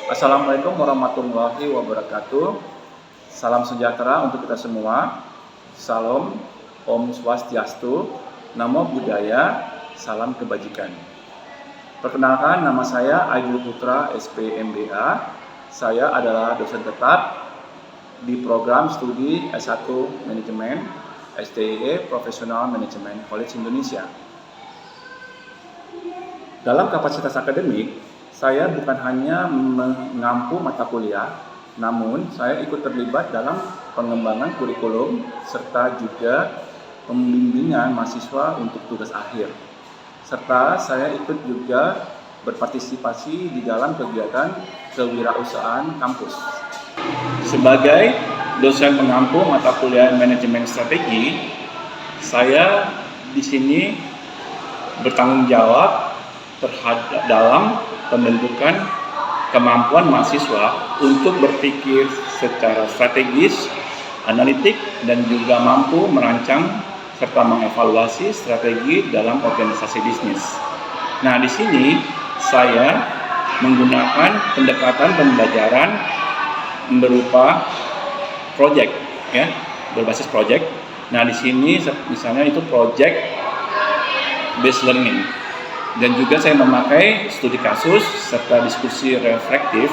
Assalamualaikum warahmatullahi wabarakatuh. Salam sejahtera untuk kita semua. Salam, Om Swastiastu, Namo Buddhaya, salam kebajikan. Perkenalkan, nama saya Aidil Putra, SPMBA. Saya adalah dosen tetap di program studi S1 Manajemen STIE Professional Management College Indonesia. Dalam kapasitas akademik, saya bukan hanya mengampu mata kuliah, namun saya ikut terlibat dalam pengembangan kurikulum serta juga pembimbingan mahasiswa untuk tugas akhir. Serta saya ikut juga berpartisipasi di dalam kegiatan kewirausahaan kampus. Sebagai dosen pengampu mata kuliah manajemen strategi, saya di sini bertanggung jawab terhadap dalam pembentukan kemampuan mahasiswa untuk berpikir secara strategis, analitik, dan juga mampu merancang serta mengevaluasi strategi dalam organisasi bisnis. Nah, di sini saya menggunakan pendekatan pembelajaran berupa project, ya, berbasis project. Nah, di sini misalnya itu project based learning. Dan juga saya memakai studi kasus serta diskusi reflektif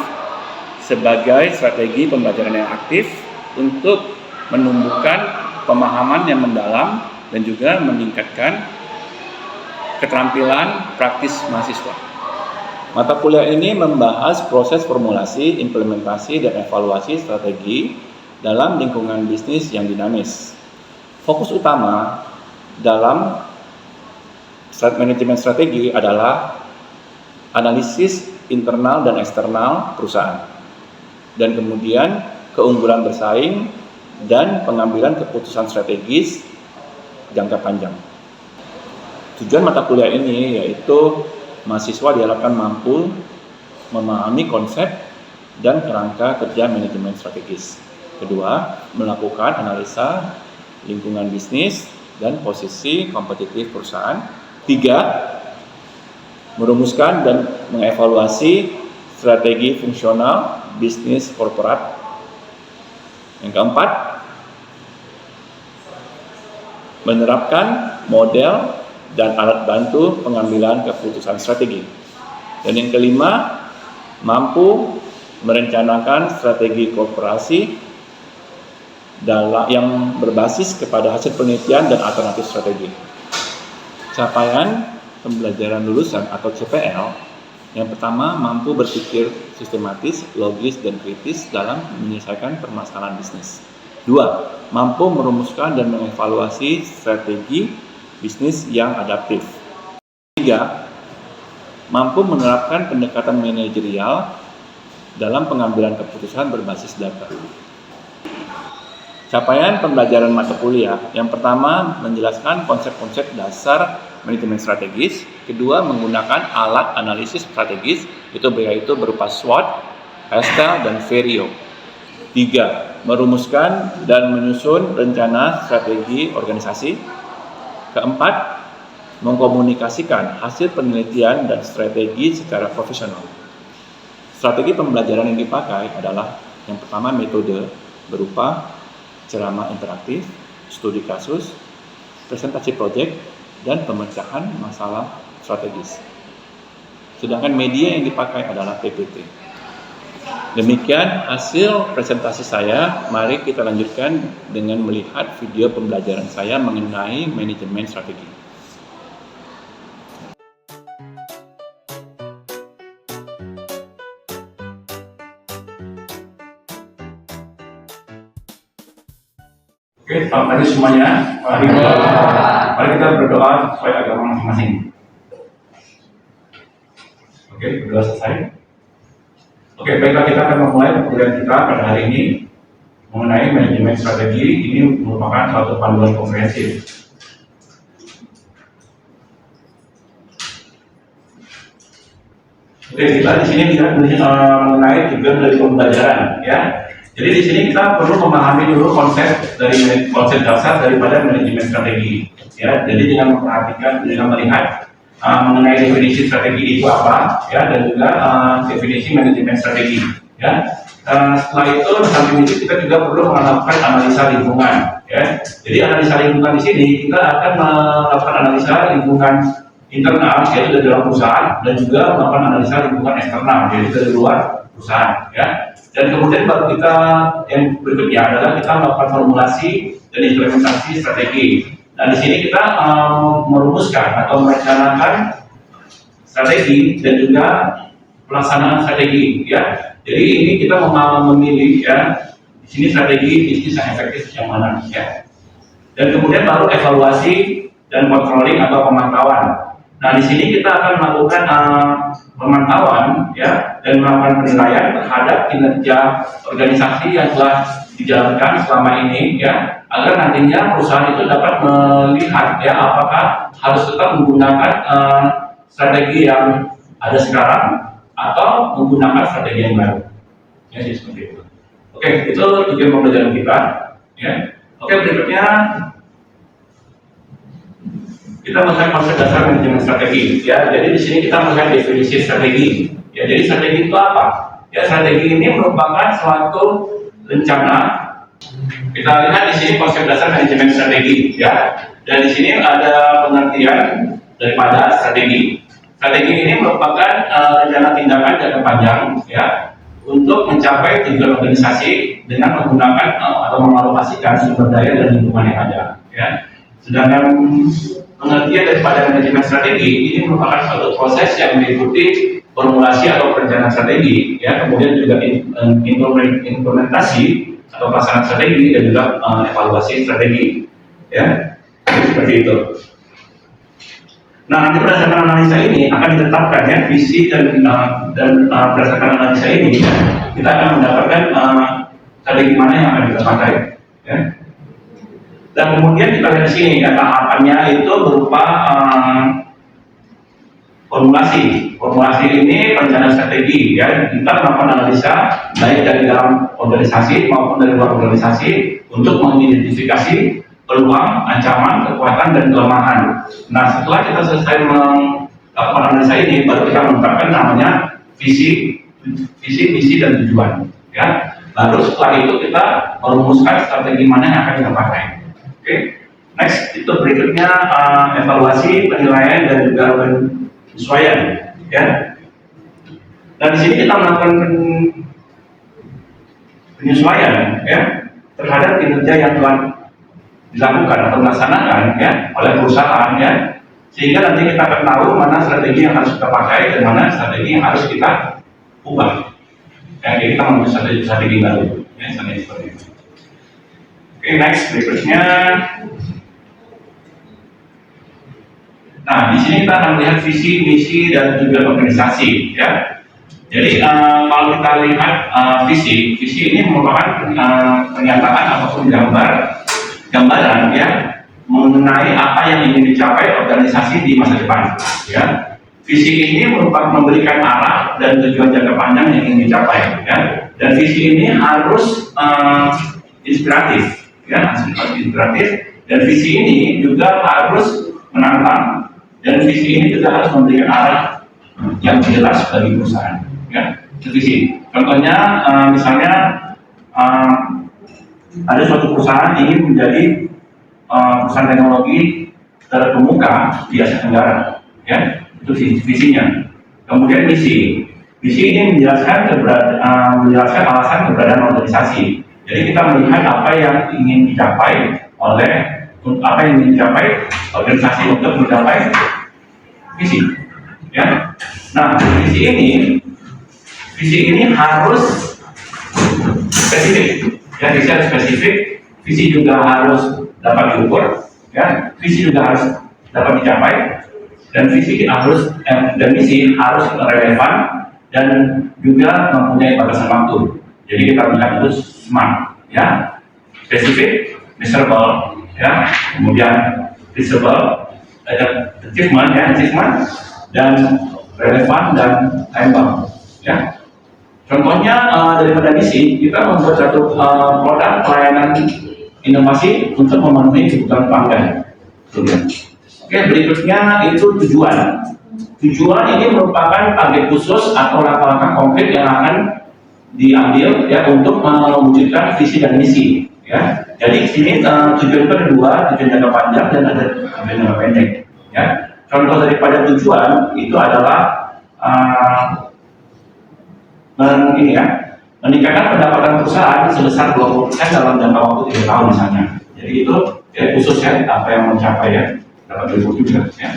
sebagai strategi pembelajaran yang aktif untuk menumbuhkan pemahaman yang mendalam dan juga meningkatkan keterampilan praktis mahasiswa. Mata kuliah ini membahas proses formulasi, implementasi, dan evaluasi strategi dalam lingkungan bisnis yang dinamis. Fokus utama dalam manajemen strategi adalah analisis internal dan eksternal perusahaan, dan kemudian keunggulan bersaing dan pengambilan keputusan strategis jangka panjang. Tujuan mata kuliah ini yaitu mahasiswa diharapkan mampu memahami konsep dan kerangka kerja manajemen strategis. Kedua, melakukan analisa lingkungan bisnis dan posisi kompetitif perusahaan. 3. Merumuskan dan mengevaluasi strategi fungsional bisnis korporat. Yang keempat, menerapkan model dan alat bantu pengambilan keputusan strategi. Dan yang kelima, mampu merencanakan strategi korporasi yang berbasis kepada hasil penelitian dan alternatif strategi. Capaian pembelajaran lulusan atau CPL, yang pertama mampu berpikir sistematis, logis, dan kritis dalam menyelesaikan permasalahan bisnis. 2. Mampu merumuskan dan mengevaluasi strategi bisnis yang adaptif. 3. Mampu menerapkan pendekatan manajerial dalam pengambilan keputusan berbasis data. Capaian pembelajaran mata kuliah, yang pertama menjelaskan konsep-konsep dasar manajemen strategis. Kedua, menggunakan alat analisis strategis, yaitu berupa SWOT, Estel, dan Vario. 3. Merumuskan dan menyusun rencana strategi organisasi. Keempat, mengkomunikasikan hasil penelitian dan strategi secara profesional. Strategi pembelajaran yang dipakai adalah yang pertama metode berupa ceramah interaktif, studi kasus, presentasi proyek, dan pemecahan masalah strategis. Sedangkan media yang dipakai adalah PPT. Demikian hasil presentasi saya. Mari kita lanjutkan dengan melihat video pembelajaran saya mengenai manajemen strategi. Oke, selamat pagi semuanya. Mari kita berdoa sesuai agama masing-masing. Oke, berdoa selesai. Oke, baiklah, kita akan memulai pembelajaran kita pada hari ini mengenai manajemen strategi. Ini merupakan suatu panduan komprehensif. Oke, kita di sini bisa mengenai tujuan dari pembelajaran, ya. Jadi di sini kita perlu memahami dulu konsep dasar daripada manajemen strategi, ya. Jadi dengan melihat mengenai definisi strategi itu apa, ya, dan juga definisi manajemen strategi, ya. Setelah itu, samping itu kita juga perlu melakukan analisa lingkungan, ya. Jadi analisa lingkungan di sini kita akan melakukan analisa lingkungan internal, yaitu dari dalam perusahaan, dan juga melakukan analisa lingkungan eksternal, yaitu dari luar perusahaan, ya. Dan kemudian baru kita yang berikutnya adalah kita melakukan formulasi dan implementasi strategi. Nah, di sini kita merumuskan atau merencanakan strategi dan juga pelaksanaan strategi, ya. Jadi ini kita memilih, ya, di sini strategi bisnis yang efektif yang mana, ya. Dan kemudian baru evaluasi dan controlling atau pemantauan. Nah, di sini kita akan melakukan pemantauan, ya, dan melakukan penilaian terhadap kinerja organisasi yang telah dijalankan selama ini, ya, agar nantinya perusahaan itu dapat melihat, ya, apakah harus tetap menggunakan strategi yang ada sekarang atau menggunakan strategi yang baru, ya, jadi seperti itu. Oke, itu tujuan pembelajaran kita, ya. Oke, berikutnya kita melihat konsep dasar manajemen strategi, ya. Jadi di sini kita melihat definisi strategi, ya. Jadi strategi itu apa? Ya, strategi ini merupakan suatu rencana. Kita lihat di sini konsep dasar manajemen strategi, ya. Dan di sini ada pengertian daripada strategi. Strategi ini merupakan rencana tindakan jangka panjang, ya, untuk mencapai tujuan organisasi dengan menggunakan atau mengalokasikan sumber daya dan lingkungan yang ada, ya. Sedangkan pengertian daripada manajemen strategi ini merupakan suatu proses yang mengikuti formulasi atau perencanaan strategi, ya, kemudian juga implementasi atau pelaksanaan strategi dan juga evaluasi strategi, ya. Jadi seperti itu. Nah, nanti berdasarkan analisa ini akan ditetapkan, ya, visi dan berdasarkan analisa ini kita akan mendapatkan strategi mana yang akan kita pakai, ya. Dan kemudian kita lihat di sini, ya, tahapannya itu berupa formulasi. Formulasi ini perencanaan strategi, ya. Kita melakukan analisa baik dari dalam organisasi maupun dari luar organisasi untuk mengidentifikasi peluang, ancaman, kekuatan, dan kelemahan. Nah, setelah kita selesai melakukan analisa ini, baru kita menetapkan namanya visi, misi, dan tujuan, ya. Baru setelah itu kita merumuskan strategi mana yang akan kita pakai. Oke, next itu berikutnya evaluasi, penilaian, dan juga penyesuaian, ya. Dan di sini kita melakukan penyesuaian, ya, terhadap kinerja yang telah dilakukan atau dilaksanakan, ya, oleh perusahaan, ya, sehingga nanti kita akan tahu mana strategi yang harus kita pakai dan mana strategi yang harus kita ubah. Ya, jadi kita membuat strategi baru, ya, seperti itu. Oke, next berikutnya. Nah, di sini kita akan melihat visi, misi, dan juga organisasi, ya. Jadi kalau kita lihat visi ini merupakan pernyataan ataupun gambaran, ya, mengenai apa yang ingin dicapai organisasi di masa depan, ya. Visi ini merupakan memberikan arah dan tujuan jangka panjang yang ingin dicapai, ya. Dan visi ini harus inspiratif, ya, harus inspiratif. Dan visi ini juga harus menantang. Dan visi ini juga harus memberikan arah yang jelas bagi perusahaan, ya. Itu visi. Contohnya, misalnya ada suatu perusahaan ingin menjadi perusahaan teknologi terkemuka di Asia Tenggara, ya. Itu visinya. Kemudian misi ini menjelaskan alasan keberadaan organisasi. Jadi kita melihat apa yang ingin dicapai organisasi untuk mencapai visi, ya. Nah, visi ini harus spesifik, ya. Visi harus spesifik, visi juga harus dapat diukur, ya. Visi juga harus dapat dicapai, dan misi harus relevan dan juga mempunyai batasan waktu. Jadi kita bilang itu SMART, ya. Spesifik, measurable, ya. Kemudian visible, achievement, dan relevan dan time bound, ya. Contohnya daripada misi, kita membuat satu produk pelayanan inovasi untuk memenuhi kebutuhan pelanggan. Oke, berikutnya itu tujuan. Tujuan ini merupakan target khusus atau langkah-langkah konkret yang akan diambil ya untuk mewujudkan visi dan misi. Ya, jadi di sini tujuan itu ada dua, tujuan jangka panjang dan ada tujuan jangka pendek. Ya, contoh daripada tujuan itu adalah ini ya, meningkatkan pendapatan perusahaan sebesar 20% dalam jangka waktu 3 tahun misalnya. Jadi itu ya, khusus ya apa yang mencapai ya dapat disebut juga ya.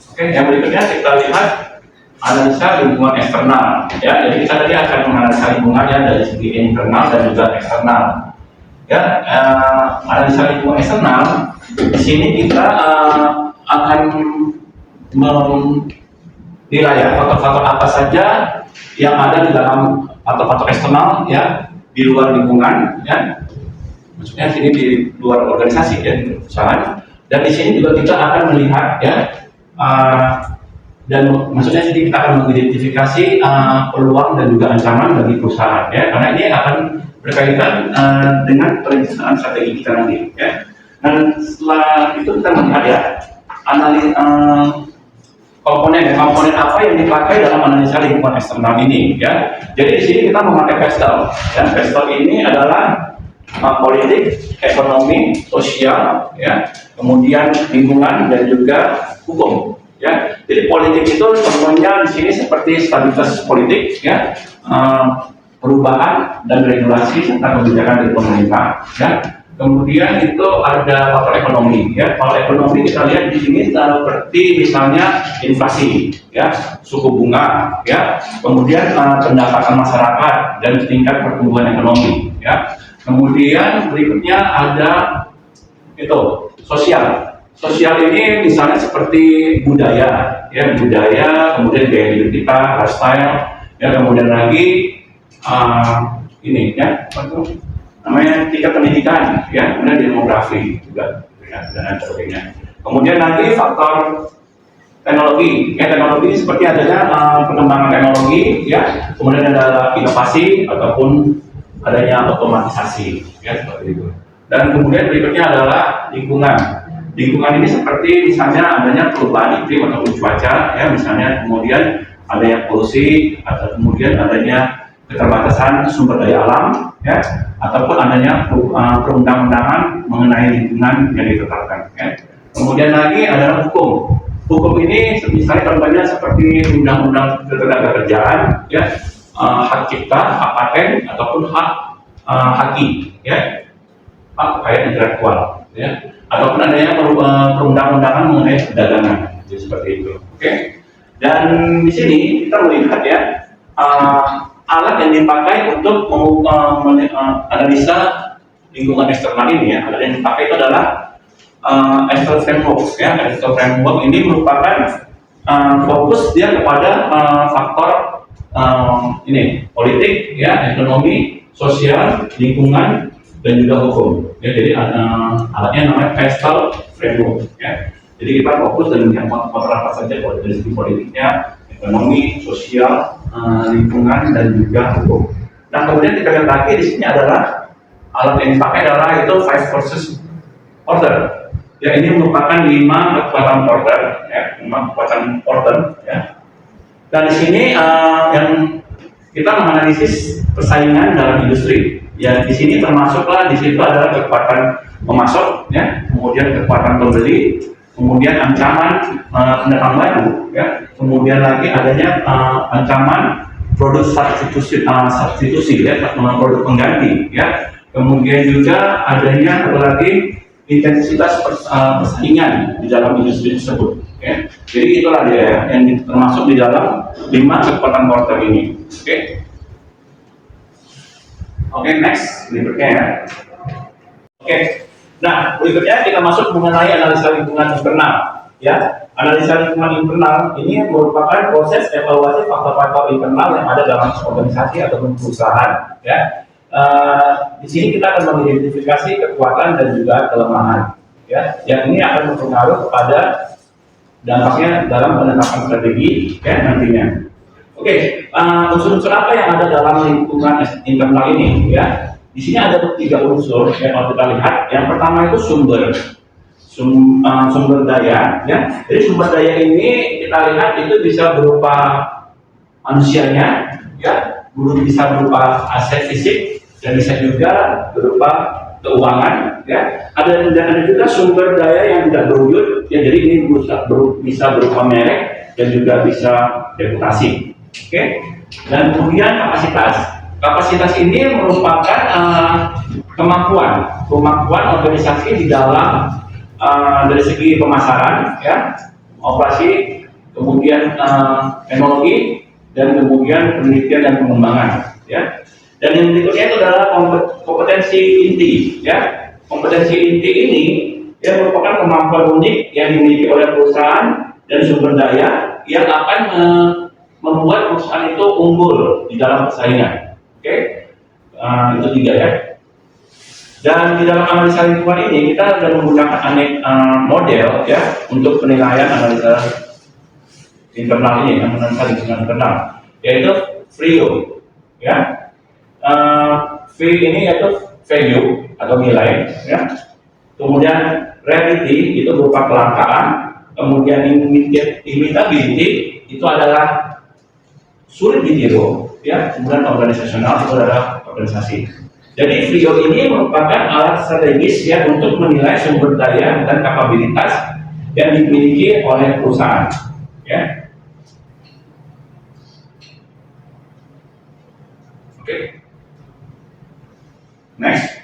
Oke, yang berikutnya kita lihat analisa lingkungan eksternal ya. Jadi kita tadi akan menganalisa lingkungan ya dari segi internal dan juga eksternal. Ya, analisa lingkungan eksternal di sini kita akan menilai ya faktor-faktor apa saja yang ada di dalam faktor-faktor eksternal ya di luar lingkungan ya. Maksudnya sini di luar organisasi ya, di perusahaan. Dan di sini juga kita akan melihat ya, dan maksudnya sini kita akan mengidentifikasi peluang dan juga ancaman bagi perusahaan ya, karena ini akan berkaitan dengan perencanaan strategi kita nanti ya. Dan setelah itu kita melihat ya, komponen apa yang dipakai dalam analisa lingkungan eksternal ini ya. Jadi di sini kita memakai PESTEL ya. PESTEL ini adalah politik, ekonomi, sosial, ya, kemudian lingkungan dan juga hukum, ya. Jadi politik itu contohnya di sini seperti stabilitas politik, ya, perubahan dan regulasi serta kebijakan dari pemerintah, ya. Kemudian itu ada faktor ekonomi, ya. Faktor ekonomi kita lihat di sini seperti misalnya inflasi, ya, suku bunga, ya. Kemudian pendapatan masyarakat dan tingkat pertumbuhan ekonomi, ya. Kemudian berikutnya ada itu sosial. Sosial ini misalnya seperti budaya, ya budaya, kemudian gaya hidup kita, lifestyle, ya kemudian lagi ini ya, apa namanya tingkat pendidikan, ya kemudian demografi juga, ya, dan lain sebagainya. Kemudian lagi faktor teknologi, ya teknologi ini seperti adanya pengembangan teknologi, ya kemudian ada inovasi ataupun adanya otomatisasi ya seperti itu. Dan kemudian berikutnya adalah lingkungan. Lingkungan ini seperti misalnya adanya perubahan iklim ataupun cuaca ya, misalnya kemudian adanya polusi atau kemudian adanya keterbatasan sumber daya alam ya, ataupun adanya perundang-undangan mengenai lingkungan yang ditetapkan ya. Kemudian lagi adalah hukum. Hukum ini misalnya contohnya seperti undang-undang ketenagakerjaan ya, hak cipta, hak paten ataupun hak haki, ya, hak kekayaan intelektual, ya, ataupun adanya perundang-undangan mengenai perdagangan, jadi seperti itu. Oke. Dan di sini kita melihat ya alat yang dipakai untuk analisa lingkungan eksternal ini ya, alat yang dipakai itu adalah Excel framework, ya. Excel framework ini merupakan fokus dia kepada faktor ini politik, ya, ekonomi, sosial, lingkungan, dan juga hukum. Ya, jadi alatnya namanya PESTEL framework. Ya. Jadi kita fokus dan yang faktor apa saja dari segi politiknya, ekonomi, sosial, lingkungan, dan juga hukum. Nah kemudian kita lihat lagi di sini adalah alat yang dipakai adalah itu 5 forces order. Ya ini merupakan 5 kekuatan order, ya 5 kekuatan order. Ya. Dan di sini yang kita menganalisis persaingan dalam industri. Ya di sini termasuklah di situ adalah kekuatan pemasok, ya, kemudian kekuatan pembeli, kemudian ancaman pendatang baru, ya, kemudian lagi adanya ancaman produk substitusi, ya, produk pengganti, ya, kemudian juga adanya lagi intensitas persaingan di dalam industri tersebut. Okay. Jadi itulah dia ya, yang termasuk di dalam 5 kekuatan order ini. Oke, next berikutnya ya. Oke, nah berikutnya kita masuk mengenai analisa lingkungan internal. Ya, analisa lingkungan internal ini merupakan proses evaluasi faktor-faktor internal yang ada dalam organisasi ataupun perusahaan. Ya, di sini kita akan mengidentifikasi kekuatan dan juga kelemahan. Ya, yang ini akan berpengaruh kepada dampaknya dalam penetapan strategi ya nantinya. Oke, unsur-unsur apa yang ada dalam lingkungan internal ini ya? Di sini ada 3 unsur yang kalau kita lihat. Yang pertama itu sumber. sumber daya, ya. Jadi sumber daya ini kita lihat itu bisa berupa manusianya, ya, bisa berupa aset fisik dan bisa juga berupa keuangan, ya. Ada juga sumber daya yang tidak berwujud, ya. Jadi ini bisa berupa merek dan juga bisa reputasi, oke. Dan kemudian kapasitas ini merupakan kemampuan organisasi di dalam dari segi pemasaran, ya, operasi, kemudian teknologi, dan kemudian penelitian dan pengembangan, ya. Dan yang berikutnya itu adalah kompetensi inti, ya. Kompetensi inti ini ya merupakan kemampuan unik yang dimiliki oleh perusahaan dan sumber daya yang akan membuat perusahaan itu unggul di dalam persaingan, oke. Itu 3, ya. Dan di dalam analisa lingkungan ini kita sudah menggunakan model, ya, untuk penilaian analisa internal ini, analisa lingkungan internal, yaitu VRIO, ya. V ini yaitu value atau nilai, ya. Kemudian rarity itu berupa kelangkaan, kemudian imitability itu adalah sulit ditiru, ya. Kemudian organisasional itu adalah organisasi. Jadi VRIO ini merupakan alat strategis, ya, untuk menilai sumber daya dan kapabilitas yang dimiliki oleh perusahaan, ya. Oke. Next.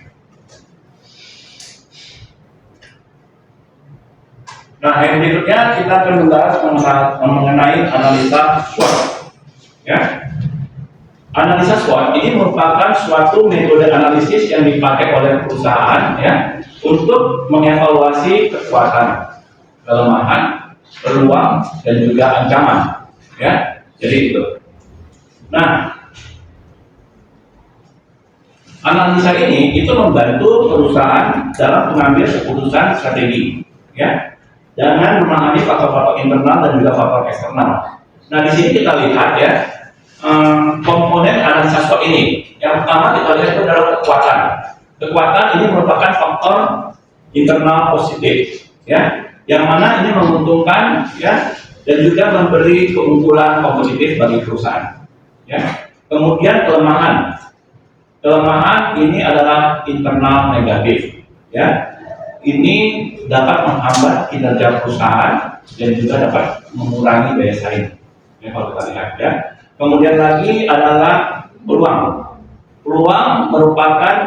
Nah, yang berikutnya kita akan membahas mengenai analisa SWOT, ya. Analisa SWOT ini merupakan suatu metode analisis yang dipakai oleh perusahaan, ya, untuk mengevaluasi kekuatan, kelemahan, peluang, dan juga ancaman, ya. Jadi itu. Nah, analisa ini itu membantu perusahaan dalam mengambil keputusan strategi, ya, dengan memahami faktor-faktor internal dan juga faktor eksternal. Nah, di sini kita lihat, ya, komponen analisa SWOT ini. Yang pertama kita lihat itu adalah kekuatan. Kekuatan ini merupakan faktor internal positif, ya, yang mana ini menguntungkan, ya, dan juga memberi keunggulan kompetitif bagi perusahaan, ya. Kemudian kelemahan ini adalah internal negatif, ya. Ini dapat menghambat kinerja perusahaan dan juga dapat mengurangi daya saing, ya, kalau kita lihat, ya. Kemudian lagi adalah peluang. Peluang merupakan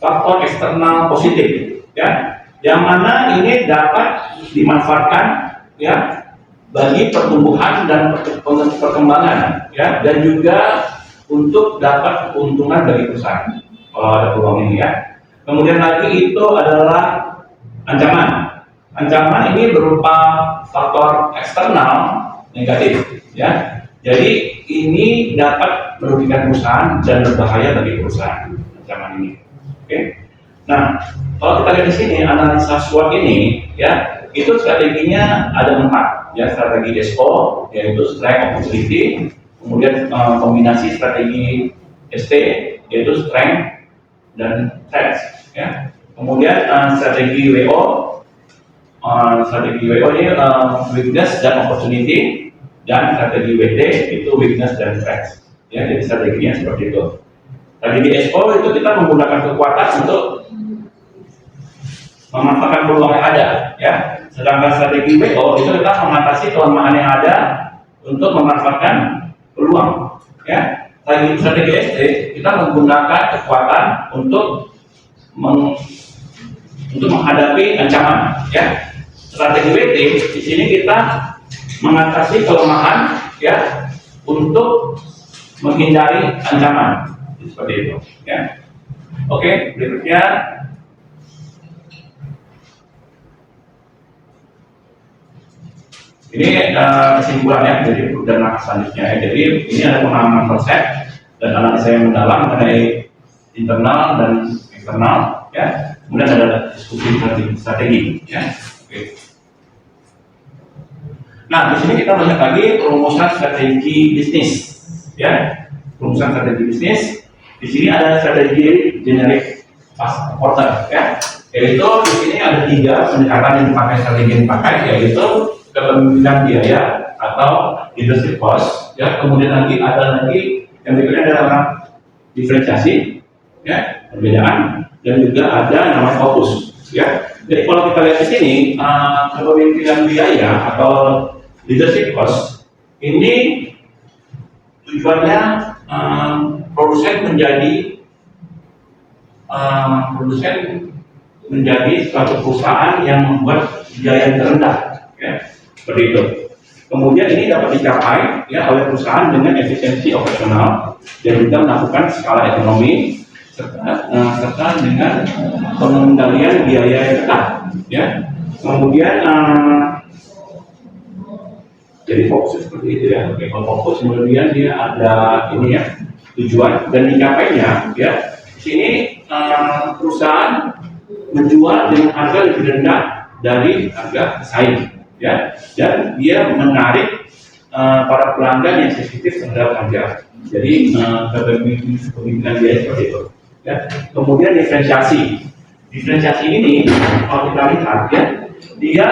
faktor eksternal positif, ya, yang mana ini dapat dimanfaatkan, ya, bagi pertumbuhan dan perkembangan, ya, dan juga untuk dapat keuntungan bagi perusahaan kalau ada peluang ini, ya. Kemudian lagi itu adalah ancaman. Ancaman ini berupa faktor eksternal negatif, ya. Jadi ini dapat merugikan perusahaan dan berbahaya bagi perusahaan, ancaman ini. Oke. Nah, kalau kita lihat di sini analisa SWOT ini, ya, itu strateginya ada 4, ya. Strategi SO yaitu strength opportunity, kemudian kombinasi strategi ST yaitu strength dan threats, ya. Kemudian strategi WO ini weakness dan opportunity, dan strategi WT itu weakness dan threats, ya. Jadi strateginya seperti itu. Strategi SO itu kita menggunakan kekuatan untuk memanfaatkan peluang yang ada, ya. Sedangkan strategi WO itu kita mengatasi kelemahan yang ada untuk memanfaatkan peluang, ya. Strategi ST kita menggunakan kekuatan untuk menghadapi ancaman, ya. Strategi WT di sini kita mengatasi kelemahan, ya, untuk menghindari ancaman, seperti itu, ya. Oke, berikutnya ini kesimpulan, ya, jadi dan selanjutnya, ya. Jadi ini ada pemahaman konsep dan analisa yang mendalam mengenai internal dan eksternal, ya. Kemudian ada diskusi strategi, ya. Oke. Nah, di sini kita melihat lagi perumusan strategi bisnis, ya. Perumusan strategi bisnis. Di sini ada strategi generic fast order, ya. Yaitu di sini ada 3 pendekatan yang dipakai, strategi yang dipakai, yaitu kepemimpinan biaya atau leadership cost, ya. Kemudian nanti ada lagi yang berikutnya adalah diferensiasi, ya, perbedaan, dan juga ada namanya fokus, ya. Jadi kalau kita lihat di sini, kepemimpinan biaya atau leadership cost ini tujuannya produsen menjadi suatu perusahaan yang membuat biaya terendah, ya, seperti itu. Kemudian ini dapat dicapai, ya, oleh perusahaan dengan efisiensi operasional dan juga melakukan skala ekonomi serta dengan pengendalian biaya yang ketat, ya. Kemudian jadi fokus seperti itu, ya. Oke, kalau fokus kemudian dia ada ini, ya, tujuan dan dicapainya, ya. Di sini perusahaan menjual dengan harga lebih rendah dari harga pesaing, ya, dan dia menarik para pelanggan yang sensitif terhadap harga. Jadi kepemimpinan dia seperti itu, ya. Kemudian diferensiasi ini kalau kita lihat, ya, dia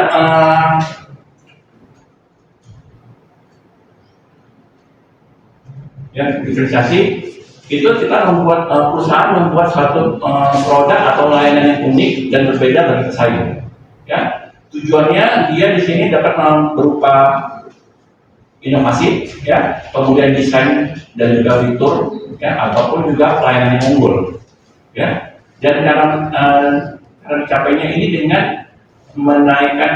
ya, diferensiasi itu kita membuat perusahaan membuat suatu produk atau layanan yang unik dan berbeda dari pesaing, ya. Tujuannya dia di sini dapat berupa inovasi, ya, kemudian desain dan juga fitur, ya, ataupun juga pelayanan yang unggul, ya. Dan cara mencapainya ini dengan menaikkan,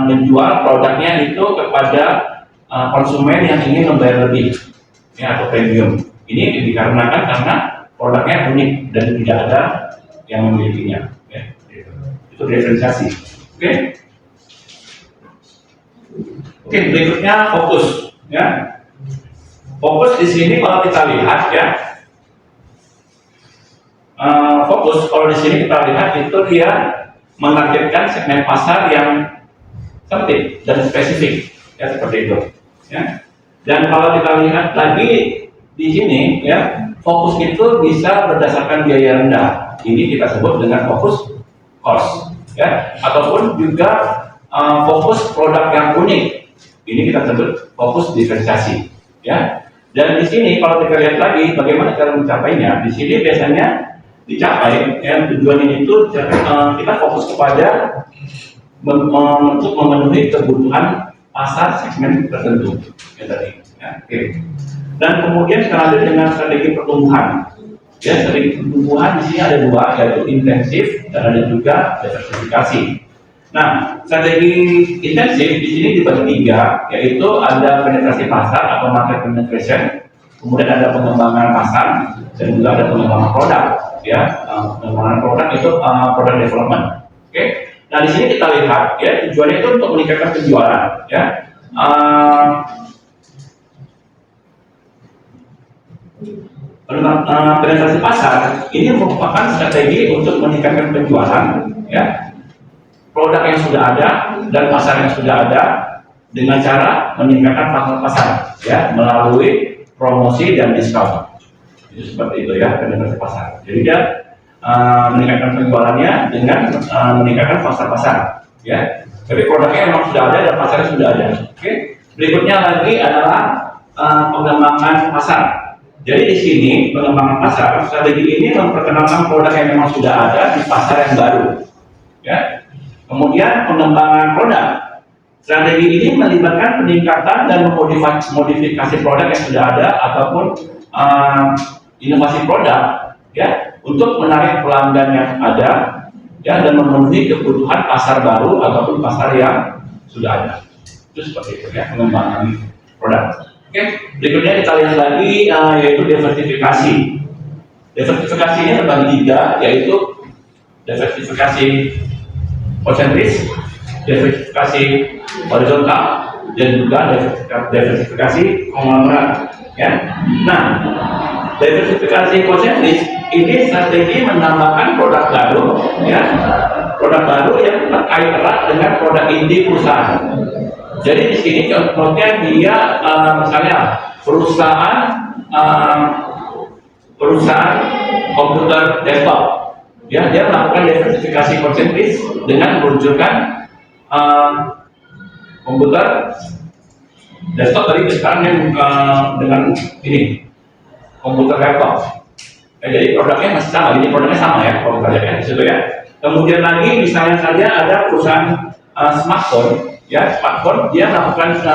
menjual produknya itu kepada konsumen yang ingin membayar lebih, ya, atau premium. Ini dikarenakan karena produknya unik dan tidak ada yang memilikinya, ya. Itu diferensiasi. Oke, berikutnya fokus, ya. Fokus di sini kalau kita lihat, ya, fokus kalau di sini kita lihat itu dia menargetkan segmen pasar yang sempit dan spesifik, ya, seperti itu, ya. Dan kalau kita lihat lagi di sini, ya, fokus itu bisa berdasarkan biaya rendah. Ini kita sebut dengan fokus cost, ya, ataupun juga fokus produk yang unik. Ini kita sebut fokus diferensiasi, ya. Dan di sini kalau kita lihat lagi bagaimana cara mencapainya, di sini biasanya dicapai, ya, tujuannya itu kita fokus kepada untuk memenuhi kebutuhan pasar segmen tertentu, ya, tadi, ya. Oke. Dan kemudian kita lanjut dengan strategi pertumbuhan, ya. Strategi pertumbuhan di sini ada 2, yaitu intensif dan ada juga diversifikasi. Nah, strategi intensif di sini dibagi 3, yaitu ada penetrasi pasar atau market penetration, kemudian ada pengembangan pasar, dan juga ada pengembangan produk, ya. Pengembangan produk itu product development. Oke. Nah, di sini kita lihat, ya, tujuannya itu untuk meningkatkan penjualan, ya. Penetrasi pasar ini merupakan strategi untuk meningkatkan penjualan, ya, produk yang sudah ada dan pasar yang sudah ada dengan cara meningkatkan pangsa pasar, ya, melalui promosi dan diskon. Itu seperti itu, ya, penetrasi pasar. Jadi dia meningkatkan penjualannya dengan meningkatkan pangsa pasar, ya. Jadi produknya memang sudah ada dan pasarnya sudah ada. Oke. Berikutnya lagi adalah pengembangan pasar. Jadi di sini pengembangan pasar, strategi ini memperkenalkan produk yang memang sudah ada di pasar yang baru, ya. Kemudian pengembangan produk, strategi ini melibatkan peningkatan dan modifikasi produk yang sudah ada ataupun inovasi produk, ya, untuk menarik pelanggan yang ada, ya, dan memenuhi kebutuhan pasar baru ataupun pasar yang sudah ada. Itu seperti itu, ya, pengembangan produk. Oke, berikutnya kita lihat lagi yaitu diversifikasi. Diversifikasi ini terbagi 3, yaitu diversifikasi konsentris, diversifikasi horizontal, dan juga diversifikasi konglomerat, ya. Nah, diversifikasi konsentris ini strategi menambahkan produk baru, ya, produk baru yang terkait erat dengan produk inti perusahaan. Jadi di sini contohnya dia misalnya perusahaan komputer desktop, Ya, dia melakukan diversifikasi konsentris dengan meluncurkan komputer desktop tadi, sekarang yang dengan ini komputer laptop. Jadi produknya masih sama, ini produknya sama ya, kalau kita lihat ya, di situ ya. Kemudian lagi misalnya saja ada perusahaan smartphone, ya smartphone dia melakukan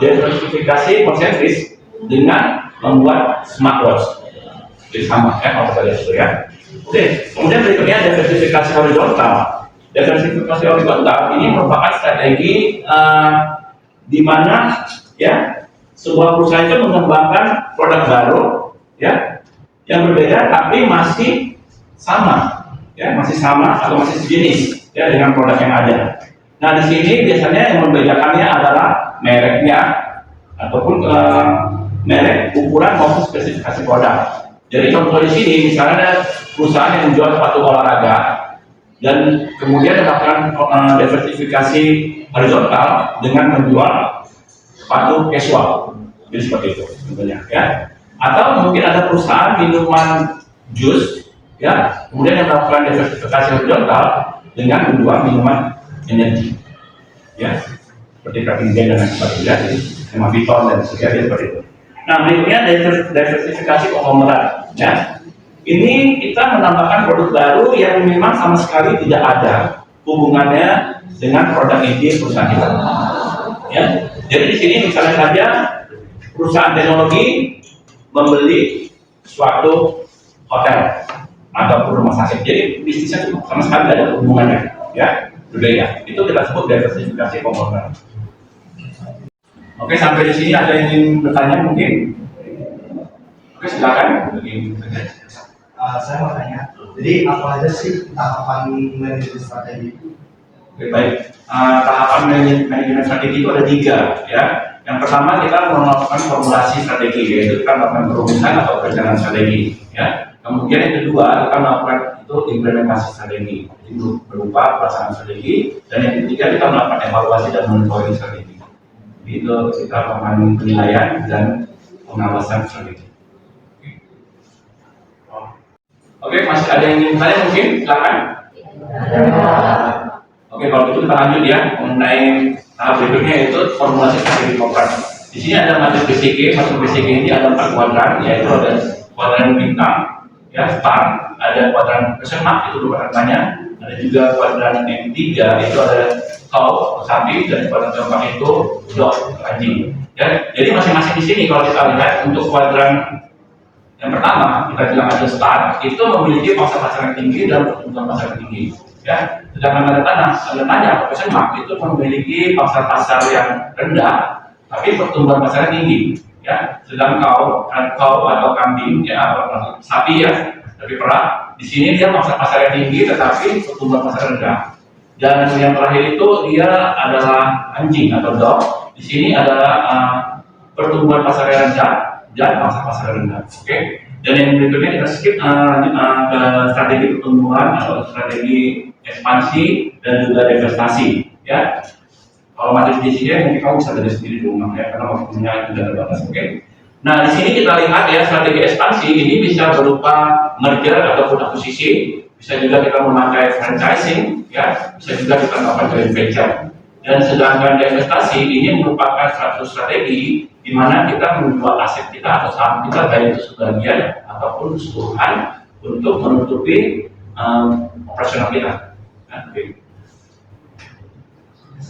diversifikasi konsentris dengan membuat smartwatch. Jadi sama ya, kalau kita lihat itu ya. Oke, kemudian berikutnya diversifikasi horizontal. Diversifikasi horizontal ini merupakan strategi di mana ya sebuah perusahaan itu mengembangkan produk baru ya yang berbeda tapi masih sama ya, masih sama atau masih sejenis ya dengan produk yang ada. Nah, di sini biasanya yang membedakannya adalah mereknya ataupun merek, ukuran maupun spesifikasi produk. Jadi contoh di sini misalnya ada perusahaan yang menjual sepatu olahraga dan kemudian melakukan diversifikasi horizontal dengan menjual sepatu casual. Jadi seperti itu tentunya ya. Atau mungkin ada perusahaan minuman jus ya, kemudian yang melakukan diversifikasi horizontal dengan menjual minuman energi ya, seperti Kraken dan lain sebagainya, jadi sama Viton dan sebagainya seperti itu. Nah, berikutnya diversifikasi konglomerat ya. Ini kita menambahkan produk baru yang memang sama sekali tidak ada hubungannya dengan produk inti perusahaan kita ya. Jadi di sini misalnya saja perusahaan teknologi membeli suatu hotel ataupun rumah sakit, jadi bisnisnya itu sama sekali tidak ada hubungannya ya, berbeda. Itu kita sebut diversifikasi konglomerat. Oke, sampai di sini ada yang ingin bertanya mungkin? Oke, silakan. Saya mau tanya, jadi apa aja sih tahapan manajemen strategi? Oke, baik. Tahapan manajemen strategi itu ada 3 ya. Yang pertama kita melakukan formulasi strategi, yaitu kita melakukan perumusan atau perencanaan strategi ya. Kemudian yang kedua kita melakukan itu implementasi strategi, itu berupa pelaksanaan strategi. Dan yang ketiga kita melakukan evaluasi dan monitoring strategi. Itu kita melakukan penilaian dan pengawasan strategi. Oke, masih ada yang ingin bertanya mungkin? Silakan. Oke, kalau gitu kita lanjut ya mengenai tahap berikutnya, yaitu formulasi strategi program. Di sini ada materi BCG. Materi BCG ini ada 4 kuadran, yaitu ada kuadran bintang, ya star, ada kuadran question mark itu kuadrannya, ada juga kuadran yang 3 itu ada cow sapi, dan kuadran keempat itu dog anjing. Ya, jadi masing-masing di sini kalau kita lihat untuk kuadran yang pertama kita bilang ada start, itu memiliki pangsa pasar yang tinggi dan pertumbuhan pasar yang tinggi. Ya, sedangkan ada tanya atau question mark itu memiliki pangsa pasar yang rendah tapi pertumbuhan pasar yang tinggi. Ya, sedang kau atau kambing ya atau sapi ya, tapi perah di sini dia pangsa pasar yang tinggi tetapi pertumbuhan pasar rendah. Dan yang terakhir itu dia adalah anjing atau dog. Di sini adalah pertumbuhan pasar yang rendah dan pangsa pasar rendah. Oke. Dan yang berikutnya kita skip ke strategi pertumbuhan atau strategi ekspansi dan juga divestasi. Ya. Kalau materi di sini mungkin kamu bisa belajar sendiri di rumah ya, karena waktunya sudah terbatas. Oke. Nah, di sini kita lihat ya strategi ekspansi ini bisa berupa merger ataupun akuisisi, bisa juga kita memakai franchising, ya, bisa juga kita melakukan joint venture. Dan sedangkan divestasi ini merupakan suatu strategi di mana kita menjual aset kita atau saham kita baik itu sebagian ataupun keseluruhan untuk menutupi operasional kita. Nah,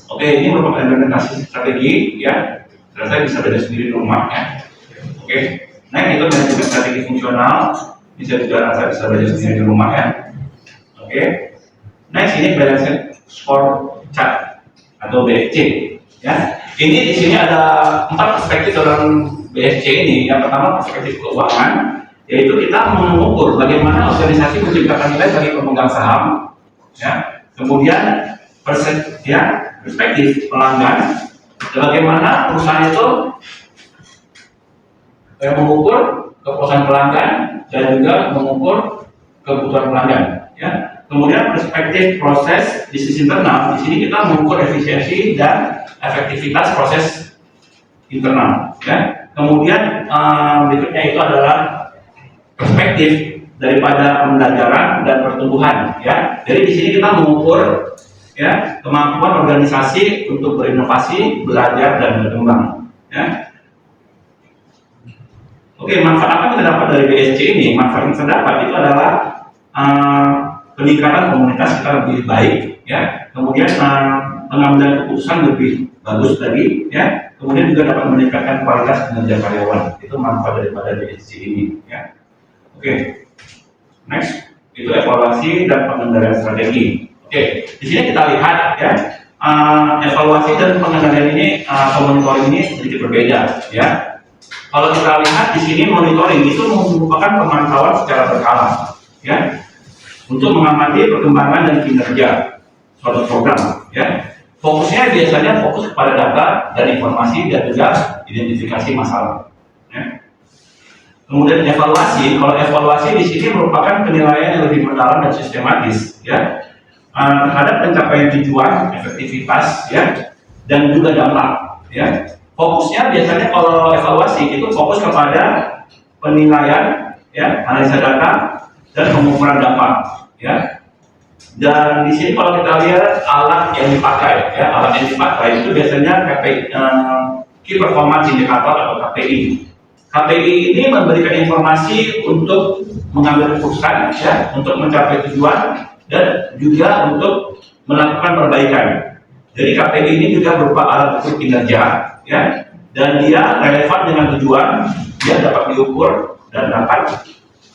Oke, ini merupakan implementasi strategi ya. Dan saya bisa belajar sendiri di rumah ya. Oke, nah itu manajemen strategi fungsional. Bisa juga saya bisa belajar sendiri di rumah ya. Oke, next ini balance score chart atau BSC ya. Ini di sini ada 4 perspektif dalam BSC ini. Yang pertama perspektif keuangan, yaitu kita mengukur bagaimana organisasi menciptakan nilai bagi pemegang saham ya. Kemudian perspektif pelanggan, bagaimana perusahaan itu mengukur kepuasan pelanggan dan juga mengukur kebutuhan pelanggan ya. Kemudian perspektif proses bisnis internal, di sini kita mengukur efisiensi dan efektivitas proses internal ya. Kemudian berikutnya itu adalah perspektif daripada pembelajaran dan pertumbuhan, ya. Jadi di sini kita mengukur, ya, kemampuan organisasi untuk berinovasi, belajar dan berkembang, ya. Oke, manfaat apa yang kita dapat dari BSC ini? Manfaat yang kita dapat itu adalah peningkatan komunitas kita lebih baik, ya. Kemudian pengambilan keputusan lebih bagus tadi, ya. Kemudian juga dapat meningkatkan kualitas kinerja karyawan. Itu manfaat daripada BSC ini, ya. Oke, next itu evaluasi dan pengendalian strategi. Oke, di sini kita lihat, ya, evaluasi dan pengendalian ini, monitoring ini sedikit berbeda, ya. Kalau kita lihat di sini monitoring itu merupakan pemantauan secara berkala, ya, untuk mengamati perkembangan dan kinerja suatu program, ya. Fokusnya biasanya fokus kepada data dan informasi dan juga identifikasi masalah, ya. Kemudian evaluasi, kalau evaluasi di sini merupakan penilaian yang lebih mendalam dan sistematis, ya, terhadap pencapaian tujuan, efektivitas, ya, dan juga dampak, ya. Fokusnya biasanya kalau evaluasi itu fokus kepada penilaian, ya, analisa data dan pengukuran dampak, ya. Dan di sini kalau kita lihat alat yang dipakai, ya, alat yang dipakai itu biasanya KPI, Key Performance Indicator atau KPI. KPI ini memberikan informasi untuk mengambil keputusan, ya, untuk mencapai tujuan dan juga untuk melakukan perbaikan. Jadi KPI ini juga berupa alat ukur kinerja, ya, dan dia relevan dengan tujuan, dia dapat diukur dan dapat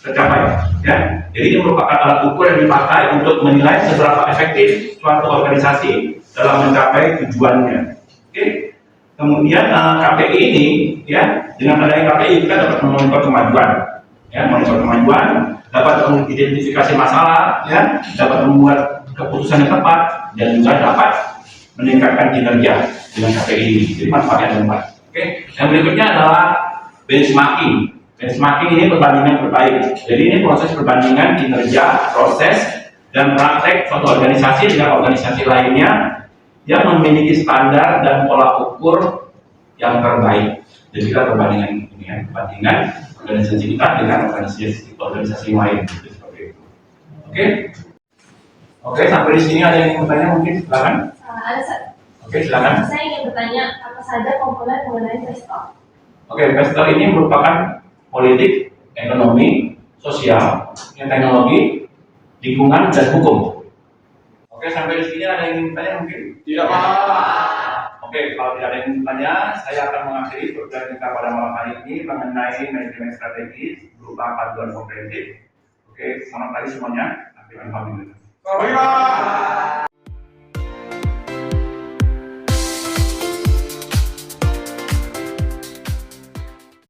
tercapai, ya. Jadi ini merupakan alat ukur yang dipakai untuk menilai seberapa efektif suatu organisasi dalam mencapai tujuannya. Oke. Kemudian KPI ini, ya, dengan adanya KPI kita dapat memonitor kemajuan, ya, monitor kemajuan, dapat mengidentifikasi masalah, ya, dapat membuat keputusan yang tepat dan juga dapat meningkatkan kinerja dengan KPI ini. Jadi manfaatnya ada 4. Oke. Yang berikutnya adalah benchmarking. Benchmarking ini perbandingan terbaik. Jadi ini proses perbandingan kinerja, proses, dan praktek suatu organisasi dengan organisasi lainnya yang memiliki standar dan pola ukur yang terbaik. Jadi kita perbandingan ini, ya, perbandingan organisasi kita dengan organisasi lain. Seperti itu. Oke. Oke, sampai di sini ada yang bertanya mungkin, silakan. Ada, Sir. Oke, silakan. Saya ingin bertanya apa saja komponen mengenai investor. Oke, investor ini merupakan politik, ekonomi, sosial, teknologi, lingkungan, dan hukum. Oke, sampai di sini ada yang ingin bertanya mungkin? Tidak, Pak. Oke, kalau tidak ada yang ingin bertanya, saya akan mengakhiri program kita pada malam hari ini mengenai manajemen strategis berupa panduan komprehensif. Oke, selamat pagi semuanya. Akhirnya, alhamdulillah.